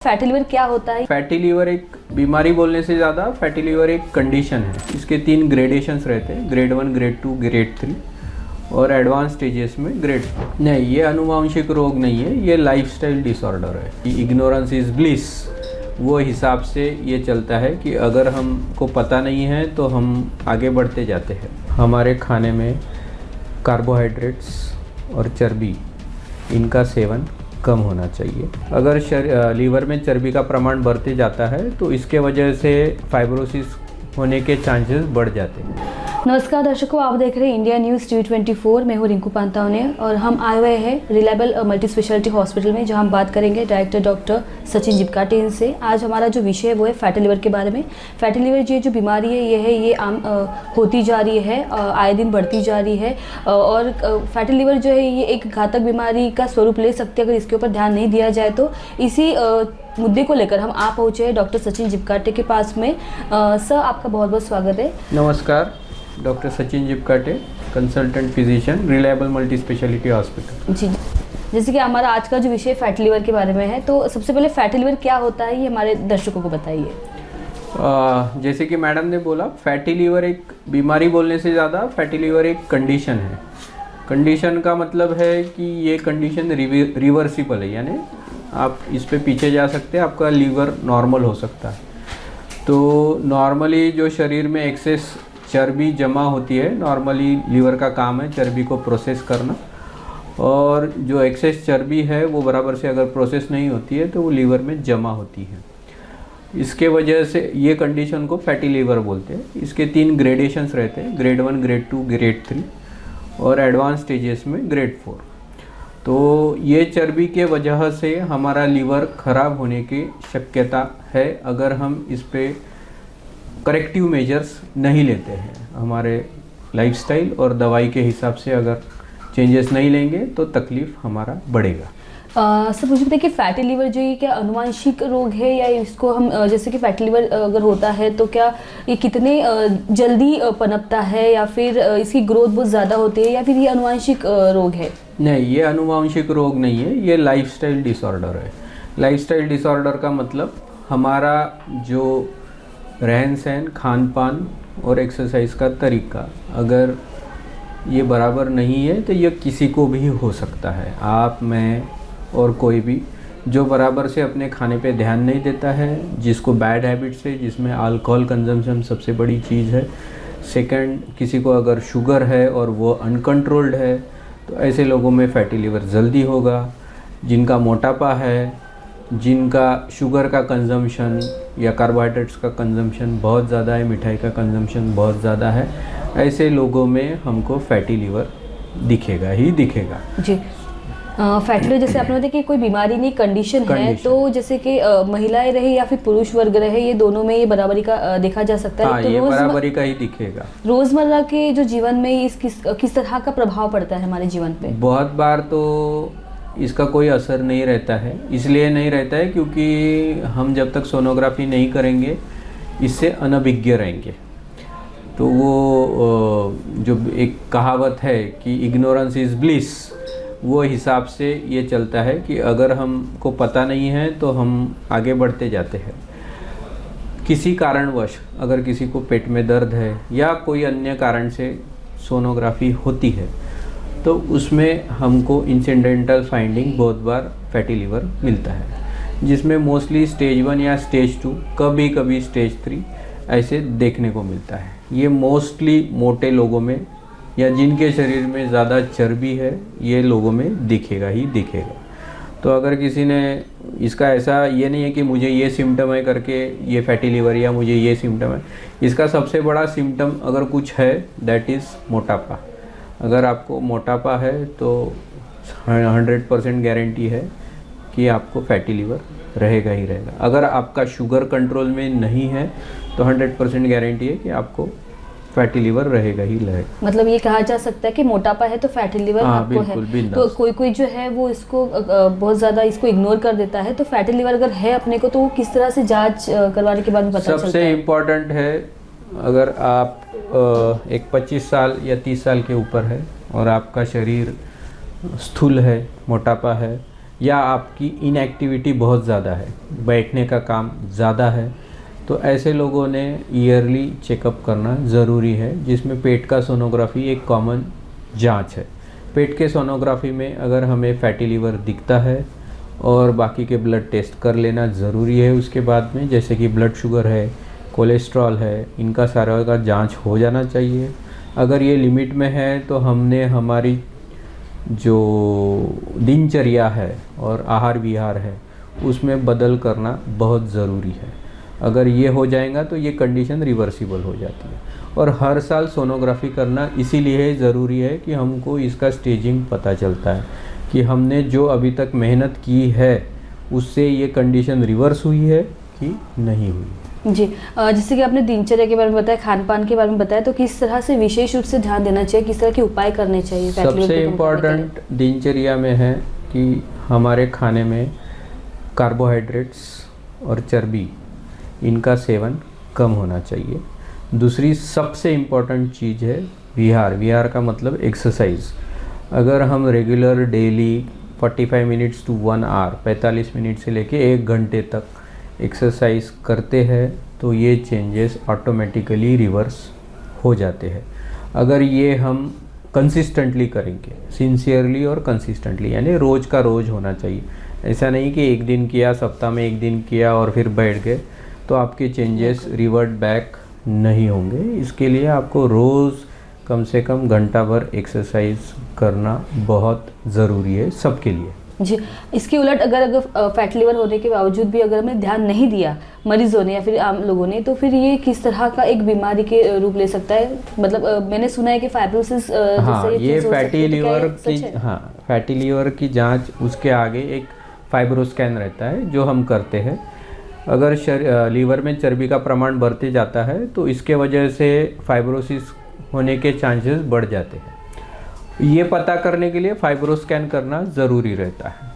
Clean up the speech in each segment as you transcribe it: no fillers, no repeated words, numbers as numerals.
Fatty liver क्या होता है? फैटी लीवर एक बीमारी बोलने से ज़्यादा फैटी लीवर एक कंडीशन है। इसके 3 ग्रेडेशंस रहते हैं, ग्रेड 1, ग्रेड 2, ग्रेड 3 और एडवांस स्टेजेस में ग्रेड 4। नहीं, ये अनुवांशिक रोग नहीं है, ये लाइफस्टाइल डिसऑर्डर है। इग्नोरेंस इज ब्लिस, वो हिसाब से ये चलता है कि अगर हमको पता नहीं है तो हम आगे बढ़ते जाते हैं। हमारे खाने में कार्बोहाइड्रेट्स और चर्बी, इनका सेवन कम होना चाहिए। अगर लीवर में चर्बी का प्रमाण बढ़ते जाता है तो इसके वजह से फाइब्रोसिस होने के चांसेस बढ़ जाते हैं। नमस्कार दर्शकों, आप देख रहे हैं इंडिया न्यूज़ T24। मैं हूँ रिंकू पांतावने और हम आए हुए हैं रिलायबल मल्टी स्पेशलिटी हॉस्पिटल में, जहाँ हम बात करेंगे डायरेक्टर डॉक्टर सचिन जिपकाटे इनसे। आज हमारा जो विषय है वो है फैटी लिवर के बारे में। फैटी लिवर ये जो बीमारी है ये आम होती जा रही है, आए दिन बढ़ती जा रही है और फैटी लिवर जो है ये एक घातक बीमारी का स्वरूप ले सकती है अगर इसके ऊपर ध्यान नहीं दिया जाए तो। इसी मुद्दे को लेकर हम आ पहुँचे हैं डॉक्टर सचिन जिपकाटे के पास में। सर, आपका बहुत बहुत स्वागत है। नमस्कार, doctor Sachin Jipkate, consultant physician, reliable multi specialty hospital. जी, जैसे कि हमारा आज का जो विषय फैटी लिवर के बारे में है, तो सबसे पहले फैटी लिवर क्या होता है ये हमारे दर्शकों को बताइए। जैसे कि मैडम ने बोला, फैटी लीवर एक बीमारी बोलने से ज़्यादा फैटी लीवर एक कंडीशन है। कंडीशन का मतलब है कि ये कंडीशन रिवर्सिबल है, यानी आप इस पे पीछे जा सकते हैं, आपका लीवर नॉर्मल हो सकता है। तो नॉर्मली जो शरीर में एक्सेस चर्बी जमा होती है, नॉर्मली लीवर का काम है चर्बी को प्रोसेस करना, और जो एक्सेस चर्बी है वो बराबर से अगर प्रोसेस नहीं होती है तो वो लीवर में जमा होती है। इसके वजह से ये कंडीशन को फैटी लीवर बोलते हैं। इसके 3 ग्रेडेशंस रहते हैं, ग्रेड 1, ग्रेड 2, ग्रेड 3 और एडवांस स्टेजेस में ग्रेड 4। तो ये चर्बी के वजह से हमारा लीवर ख़राब होने की शक्यता है अगर हम इस पर करेक्टिव मेजर्स नहीं लेते हैं। हमारे लाइफस्टाइल और दवाई के हिसाब से अगर चेंजेस नहीं लेंगे तो तकलीफ़ हमारा बढ़ेगा। सर, मुझे बताइए कि फैटी लिवर जो ये क्या अनुवांशिक रोग है, या इसको हम जैसे कि फैटी लिवर अगर होता है तो क्या ये कितने जल्दी पनपता है, या फिर इसकी ग्रोथ बहुत ज़्यादा होती है, या फिर ये अनुवांशिक रोग है? नहीं, ये अनुवांशिक रोग नहीं है, ये लाइफस्टाइल डिसऑर्डर है। लाइफस्टाइल डिसऑर्डर का मतलब हमारा जो रहन सहन, खान पान और एक्सरसाइज का तरीका अगर ये बराबर नहीं है तो ये किसी को भी हो सकता है। आप, मैं और कोई भी जो बराबर से अपने खाने पे ध्यान नहीं देता है, जिसको बैड हैबिट्स है, जिसमें अल्कोहल कंजम्पशन सबसे बड़ी चीज़ है। सेकंड, किसी को अगर शुगर है और वो अनकंट्रोल्ड है तो ऐसे लोगों में फैटी लिवर जल्दी होगा। जिनका मोटापा है, जिनका शुगर का कंजम्पशन या कार्बोहाइड्रेट्स का कंजम्पशन बहुत ज़्यादा है, मिठाई का कंजम्पशन बहुत ज़्यादा है, ऐसे लोगों में हमको फैटी लिवर दिखेगा ही दिखेगा। जी, फैटी लिवर जैसे आपने बताया कि कोई बीमारी नहीं, कंडीशन है, तो जैसे कि महिलाएं रहे या फिर पुरुष वर्ग रहे, ये दोनों में ये बराबरी का देखा जा सकता है। हाँ, तो ये बराबरी का ही दिखेगा। रोज़मर्रा के जो जीवन में इस किस तरह का प्रभाव पड़ता है हमारे जीवन पे? बहुत बार तो इसका कोई असर नहीं रहता है। इसलिए नहीं रहता है क्योंकि हम जब तक सोनोग्राफी नहीं करेंगे इससे अनभिज्ञ रहेंगे। तो वो जो एक कहावत है कि इग्नोरेंस इज ब्लिस, वो हिसाब से ये चलता है कि अगर हमको पता नहीं है तो हम आगे बढ़ते जाते हैं। किसी कारणवश अगर किसी को पेट में दर्द है या कोई अन्य कारण से सोनोग्राफी होती है तो उसमें हमको इंसिडेंटल फाइंडिंग बहुत बार फैटी लिवर मिलता है, जिसमें मोस्टली स्टेज 1 या स्टेज 2, कभी कभी स्टेज 3 ऐसे देखने को मिलता है। ये मोस्टली मोटे लोगों में या जिनके शरीर में ज़्यादा चर्बी है, ये लोगों में दिखेगा ही दिखेगा। तो अगर किसी ने इसका ऐसा ये नहीं है कि मुझे ये सिम्टम है करके ये फैटी लिवर या मुझे ये सिम्टम है, इसका सबसे बड़ा सिम्टम अगर कुछ है दैट इज़ मोटापा। अगर आपको मोटापा है तो 100% गारंटी है कि आपको फैटी लिवर रहेगा ही रहेगा। अगर आपका शुगर कंट्रोल में नहीं है तो 100% गारंटी है कि आपको फैटी लिवर रहेगा ही रहेगा। मतलब ये कहा जा सकता है कि मोटापा है तो फैटी लिवर आपको है। तो कोई जो है वो इसको बहुत ज़्यादा इसको इग्नोर कर देता है। तो फैटी लिवर अगर है अपने को तो वो किस तरह से जांच करवाने के बाद पता चलता है? सबसे इम्पोर्टेंट है, अगर आप एक 25 साल या 30 साल के ऊपर है और आपका शरीर स्थूल है, मोटापा है, या आपकी इनएक्टिविटी बहुत ज़्यादा है, बैठने का काम ज़्यादा है, तो ऐसे लोगों ने ईयरली चेकअप करना ज़रूरी है, जिसमें पेट का सोनोग्राफी एक कॉमन जांच है। पेट के सोनोग्राफी में अगर हमें फैटी लीवर दिखता है और बाकी के ब्लड टेस्ट कर लेना ज़रूरी है उसके बाद में, जैसे कि ब्लड शुगर है, कोलेस्ट्रॉल है, इनका सारा का जांच हो जाना चाहिए। अगर ये लिमिट में है तो हमने हमारी जो दिनचर्या है और आहार विहार है उसमें बदल करना बहुत ज़रूरी है। अगर ये हो जाएगा तो ये कंडीशन रिवर्सिबल हो जाती है। और हर साल सोनोग्राफी करना इसीलिए ज़रूरी है कि हमको इसका स्टेजिंग पता चलता है कि हमने जो अभी तक मेहनत की है उससे ये कंडीशन रिवर्स हुई है कि नहीं हुई। जी, जैसे कि आपने दिनचर्या के बारे में बताया, खान पान के बारे में बताया, तो किस तरह से विशेष रूप से ध्यान देना चाहिए, किस तरह के उपाय करने चाहिए? सबसे इम्पॉर्टेंट दिनचर्या में है कि हमारे खाने में कार्बोहाइड्रेट्स और चर्बी इनका सेवन कम होना चाहिए। दूसरी सबसे इम्पॉर्टेंट चीज़ है विहार। विहार का मतलब एक्सरसाइज। अगर हम regular daily 45 minutes to 1 hour 45 minute से लेके 1 घंटे तक एक्सरसाइज करते हैं तो ये चेंजेस ऑटोमेटिकली रिवर्स हो जाते हैं। अगर ये हम कंसिस्टेंटली करेंगे, सिंसियरली और कंसिस्टेंटली, यानी रोज़ का रोज़ होना चाहिए। ऐसा नहीं कि एक दिन किया, सप्ताह में एक दिन किया और फिर बैठ गए, तो आपके चेंजेस रिवर्ट बैक नहीं होंगे। इसके लिए आपको रोज़ कम से कम घंटा भर एक्सरसाइज करना बहुत ज़रूरी है सबके लिए। जी, इसके उलट अगर फैटी लिवर होने के बावजूद भी अगर हमने ध्यान नहीं दिया मरीजों ने या फिर आम लोगों ने, तो फिर ये किस तरह का एक बीमारी के रूप ले सकता है? मतलब मैंने सुना है कि फाइब्रोसिस हाँ, ये फैटी लीवर की, हाँ, फैटी लीवर की जांच उसके आगे एक फाइब्रोस्कैन रहता है जो हम करते हैं। अगर लीवर में चर्बी का प्रमाण बढ़ते जाता है तो इसके वजह से फाइब्रोसिस होने के चांसेस बढ़ जाते हैं। ये पता करने के लिए फाइब्रोस्कैन करना ज़रूरी रहता है।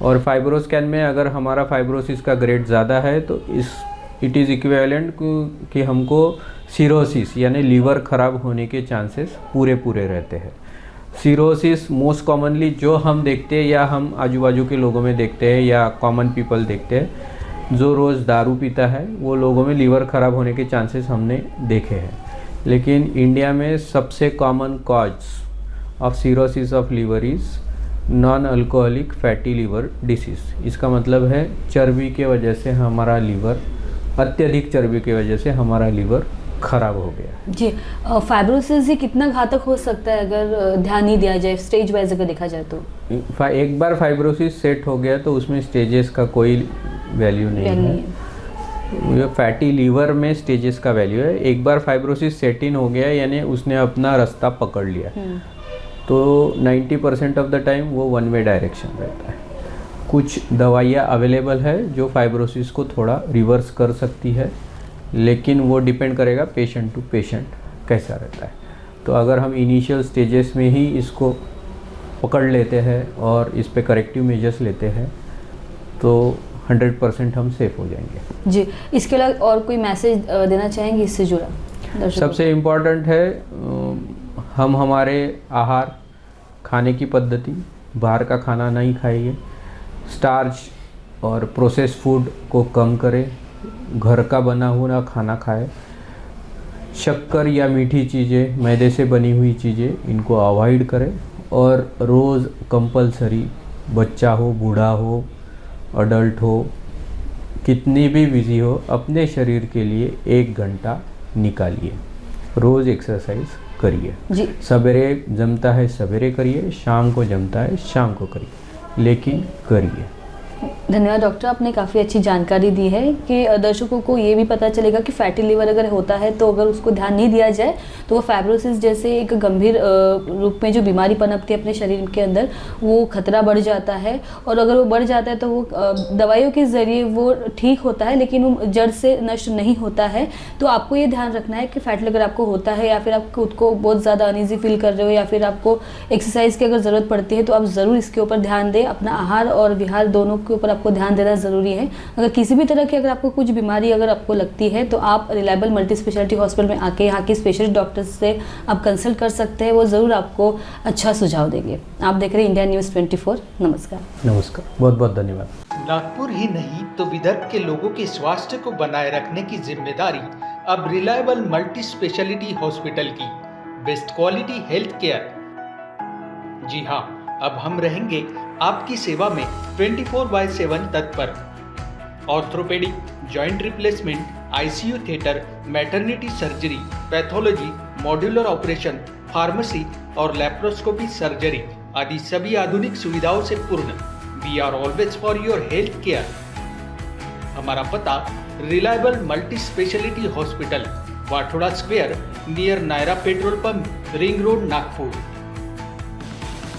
और फाइब्रोस्कैन में अगर हमारा फाइब्रोसिस का ग्रेड ज़्यादा है तो इट इज़ इक्विवेलेंट कि हमको सिरोसिस यानी लीवर ख़राब होने के चांसेस पूरे रहते हैं। सिरोसिस मोस्ट कॉमनली जो हम देखते हैं या हम आजू बाजू के लोगों में देखते हैं या कॉमन पीपल देखते हैं, जो रोज़ दारू पीता है वो लोगों में लीवर ख़राब होने के चांसेस हमने देखे हैं। लेकिन इंडिया में सबसे common cause of cirrhosis of liver is non alcoholic fatty liver disease. इसका मतलब है चर्बी के वजह से हमारा लीवर, अत्यधिक चर्बी की वजह से हमारा लीवर खराब हो गया। जी, फाइब्रोसिस ये कितना घातक हो सकता है अगर ध्यान नहीं दिया जाए, स्टेज वाइज अगर देखा जाए तो? एक बार फाइब्रोसिस सेट हो गया तो उसमें स्टेजेस का कोई वैल्यू नहीं है। ये फैटी लीवर में स्टेजेस का वैल्यू है। एक बार फाइब्रोसिस सेट इन हो गया यानी उसने अपना रास्ता पकड़ लिया, तो 90% ऑफ द टाइम वो वन वे डायरेक्शन रहता है। कुछ दवाइयाँ अवेलेबल है जो फाइब्रोसिस को थोड़ा रिवर्स कर सकती है, लेकिन वो डिपेंड करेगा पेशेंट टू पेशेंट कैसा रहता है। तो अगर हम इनिशियल स्टेजेस में ही इसको पकड़ लेते हैं और इस पे करेक्टिव मेजर्स लेते हैं तो 100% हम सेफ हो जाएंगे। जी, इसके अलावा और कोई मैसेज देना चाहेंगे इससे जुड़ा? सबसे इम्पॉर्टेंट है हम हमारे आहार खाने की पद्धति, बाहर का खाना नहीं खाइए, स्टार्च और प्रोसेस फूड को कम करें, घर का बना हुआ खाना खाएं, शक्कर या मीठी चीज़ें, मैदे से बनी हुई चीज़ें इनको अवॉइड करें, और रोज़ कंपलसरी बच्चा हो, बूढ़ा हो, अडल्ट हो, कितनी भी बिजी हो, अपने शरीर के लिए 1 घंटा निकालिए। रोज़ एक्सरसाइज करिए। जी, सवेरे जमता है सवेरे करिए, शाम को जमता है शाम को करिए, लेकिन करिए। धन्यवाद डॉक्टर, आपने काफ़ी अच्छी जानकारी दी है कि दर्शकों को ये भी पता चलेगा कि फैटी लिवर अगर होता है तो अगर उसको ध्यान नहीं दिया जाए तो वो फाइब्रोसिस जैसे एक गंभीर रूप में जो बीमारी पनपती है अपने शरीर के अंदर, वो खतरा बढ़ जाता है। और अगर वो बढ़ जाता है तो वो दवाइयों के ज़रिए वो ठीक होता है, लेकिन वो जड़ से नष्ट नहीं होता है। तो आपको ये ध्यान रखना है कि फैटी लिवर आपको होता है या फिर आप खुद को बहुत ज़्यादा अनईजी फील कर रहे हो या फिर आपको एक्सरसाइज की अगर ज़रूरत पड़ती है तो आप ज़रूर इसके ऊपर ध्यान दें। अपना आहार और विहार दोनों के ऊपर आपको ध्यान देना ज़रूरी है। अगर किसी भी तरह की अगर आपको कुछ बीमारी अगर आपको लगती है तो आप रिलायबल मल्टी स्पेशलिटी हॉस्पिटल में आके यहाँ के स्पेशलिस्ट डॉक्टर्स से आप कंसल्ट कर सकते हैं, वो ज़रूर आपको अच्छा सुझाव देंगे। आप देख रहे हैं इंडिया न्यूज़ 24। नमस्कार। नमस्कार, बहुत बहुत धन्यवाद। नागपुर ही नहीं तो विदर्भ के लोगों के स्वास्थ्य को बनाए रखने की जिम्मेदारी अब रिलायबल मल्टी स्पेशलिटी हॉस्पिटल की। Best quality health care. जी हाँ, अब हम रहेंगे आपकी सेवा में 24/7 तत्पर। Orthopaedic, joint replacement, ICU theatre, maternity surgery, pathology, modular operation, pharmacy और लैप्रोस्कोपी सर्जरी आदि सभी आधुनिक सुविधाओं से पूर्ण। We are always for your health care. हमारा पता reliable multi specialty hospital, Wathoda square, near Nayara petrol pump, ring road, Nagpur.